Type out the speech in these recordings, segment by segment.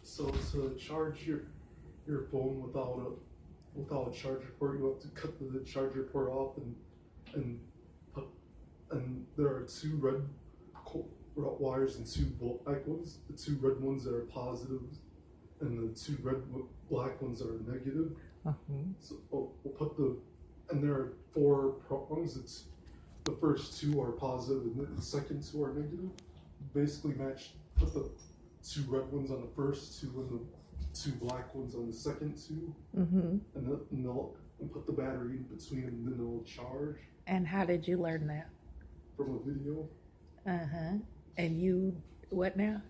So to charge your phone without a charger port, you have to cut the charger port off and put, and there are two red wires and two black ones. The two red ones are positive, and the two black ones are negative. So we'll put and there are four prongs. It's the first two are positive, and the second two are negative. Basically, put the two red ones on the first two, and the two black ones on the second two, and put the battery in between, and then it'll charge. And how did you learn that? From a video. And you, what now?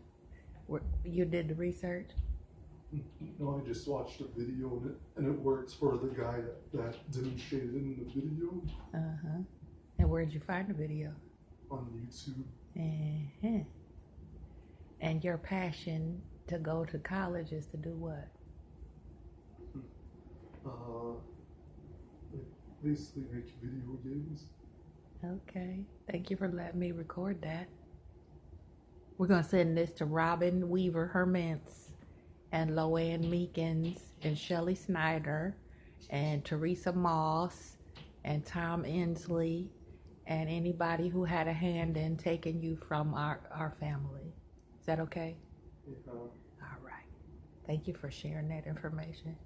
You did the research? No, I just watched a video, and it works for the guy that demonstrated in the video. And where'd you find the video? On YouTube. And your passion to go to college is to do what? Basically make video games. Okay. Thank you for letting me record that. We're going to send this to Robin Weaver Hurmence and Loanne Meekins and Shelly Snyder and Teresa Moss and Tom Inslee and anybody who had a hand in taking you from our family. Is that okay? Yeah. All right. Thank you for sharing that information.